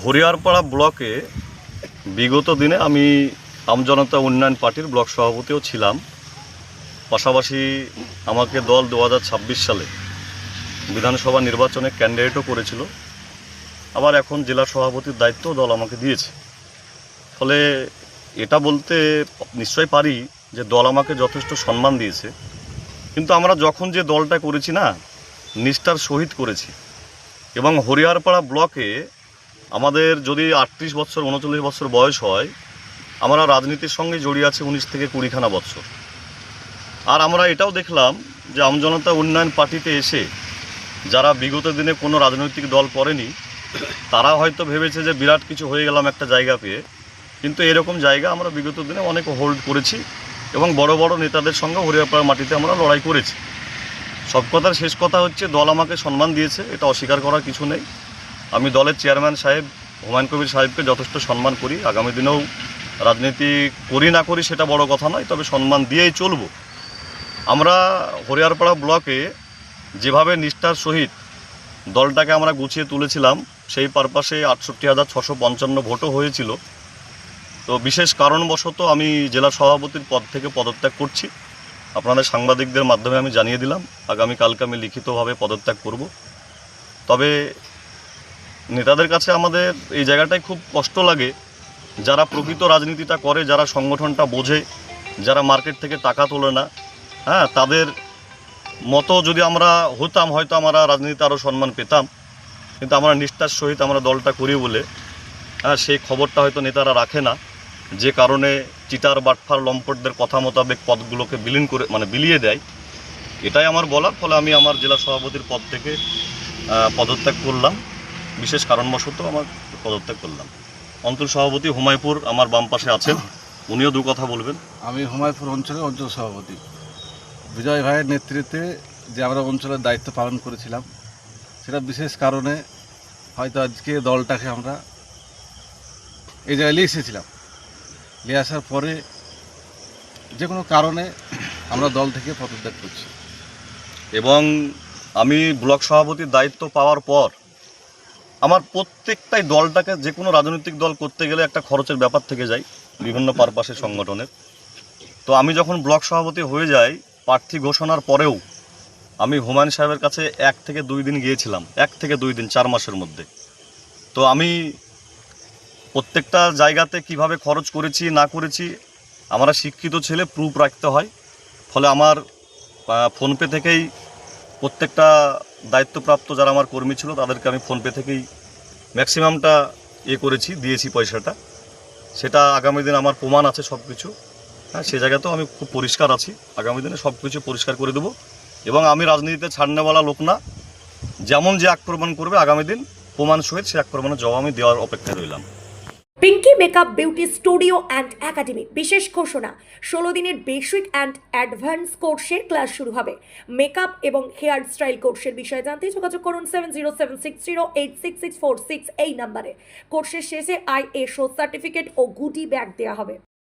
হরিয়ারপাড়া ব্লকে বিগত দিনে আমি আমজনতা উন্নয়ন পার্টির ব্লক সভাপতিও ছিলাম। পাশাপাশি আমাকে দল 2026 সালে বিধানসভা নির্বাচনে ক্যান্ডিডেটও করেছিল। আবার এখন জেলা সভাপতির দায়িত্ব দল আমাকে দিয়েছে। ফলে এটা বলতে নিশ্চয়ই পারি যে দল আমাকে যথেষ্ট সম্মান দিয়েছে। কিন্তু আমরা যখন যে দলটা করেছি না, নিষ্ঠার সহিত করেছি। এবং হরিয়ারপাড়া ব্লকে আমাদের যদি 38 বছর 39 বছর বয়স হয়, আমরা রাজনীতির সঙ্গে জড়িয়ে আছি 19 থেকে 20খানা বছর। আর আমরা এটাও দেখলাম যে আমজনতা উন্নয়ন পার্টিতে এসে যারা বিগত দিনে কোনো রাজনৈতিক দল করেনি, তারা হয়তো ভেবেছে যে বিরাট কিছু হয়ে গেলাম একটা জায়গা পেয়ে। কিন্তু এরকম জায়গা আমরা বিগত দিনে অনেক হোল্ড করেছি এবং বড় বড় নেতাদের সঙ্গে হরিয়ারপাড়ার মাটিতে আমরা লড়াই করেছি। সব কথার শেষ কথা হচ্ছে, দল আমাকে সম্মান দিয়েছে, এটা অস্বীকার করার কিছু নেই। আমি দলের চেয়ারম্যান সাহেব হুমায়ুন কবির সাহেবকে যথেষ্ট সম্মান করি। আগামী দিনেও রাজনীতি করি না করি সেটা বড় কথা নয়, তবে সম্মান দিয়েই চলব। আমরা হরিয়ারপাড়া ব্লকে যেভাবে নিষ্ঠার সহিত দলটাকে আমরা গুছিয়ে তুলেছিলাম, সেই পারপাসে 68,655 ভোটও হয়েছিল। তো বিশেষ কারণবশত আমি জেলা সভাপতির পদ থেকে পদত্যাগ করছি। আপনাদের সাংবাদিকদের মাধ্যমে আমি জানিয়ে দিলাম, আগামীকালকে আমি লিখিতভাবে পদত্যাগ করব। তবে নেতাদের কাছে আমাদের এই জায়গাটায় খুব কষ্ট লাগে, যারা প্রকৃত রাজনীতিটা করে, যারা সংগঠনটা বোঝে, যারা মার্কেট থেকে টাকা তোলে না, তাদের মতো যদি আমরা হতাম হয়তো আমরা রাজনীতিতে আরও সম্মান পেতাম। কিন্তু আমরা নিষ্ঠার সহিত আমরা দলটা করি বলে সেই খবরটা হয়তো নেতারা রাখে না, যে কারণে চিটার বাটফার লম্পটদের কথা মোতাবেক পদগুলোকে বিলিয়ে দেয়। এটাই আমার বলার। ফলে আমি আমার জেলা সভাপতির পদ থেকে পদত্যাগ করলাম। বিশেষ কারণবশত আমার পদত্যাগ করলাম। অঞ্চল সভাপতি হুমায়পুর আমার বাম পাশে আছেন, উনিও দু কথা বলবেন। আমি হুমায়পুর অঞ্চলের অঞ্চল সভাপতি। বিজয় ভাইয়ের নেতৃত্বে যে আমরা অঞ্চলের দায়িত্ব পালন করেছিলাম, সেটা বিশেষ কারণে হয়তো আজকে দলটাকে আমরা এই জায়গায় নিয়ে এসেছিলাম। নিয়ে আসার পরে যে কোনো কারণে আমরা দল থেকে পদত্যাগ করছি। এবং আমি ব্লক সভাপতির দায়িত্ব পাওয়ার পর আমার প্রত্যেকটাই দলটাকে, যে কোনো রাজনৈতিক দল করতে গেলে একটা খরচের ব্যাপার থেকে যায় বিভিন্ন পারপাসের সংগঠনের। তো আমি যখন ব্লক সভাপতি হয়ে যাই, প্রার্থী ঘোষণার পরেও আমি হুমায়ুন সাহেবের কাছে 1 থেকে 2 দিন গিয়েছিলাম, 1 থেকে 2 দিন, 4 মাসের মধ্যে। তো আমি প্রত্যেকটা জায়গাতে কিভাবে খরচ করেছি না করেছি, আমরা শিক্ষিত ছেলে, প্রুফ রাখতে হয়। ফলে আমার ফোনপে থেকেই প্রত্যেকটা দায়িত্বপ্রাপ্ত যারা আমার কর্মী ছিল তাদেরকে আমি ফোনপে থেকেই ম্যাক্সিমামটা করেছি, দিয়েছি পয়সাটা। সেটা আগামী দিন আমার প্রমাণ আছে সব কিছু। সে জায়গাতেও আমি খুব পরিষ্কার আছি। আগামী দিনে সব কিছু পরিষ্কার করে দেবো। এবং আমি রাজনীতিতে ছাড়নেওয়ালা লোক না। যেমন যে আক্রমণ করবে, আগামী দিন প্রমাণ সহিত সে আক্রমণের জবাব আমি দেওয়ার অপেক্ষায় রইলাম। Pinky makeup beauty studio and academy বিশেষ ঘোষণা, 16 দিনের বেসিক অ্যান্ড অ্যাডভান্স কোর্সের ক্লাস শুরু হবে। মেকআপ এবং হেয়ার স্টাইল কোর্সের বিষয়ে জানতে যোগাযোগ করুন 7076086646 এই নাম্বারে। কোর্সের শেষে ISO সার্টিফিকেট ও গুডি ব্যাগ দেওয়া হবে।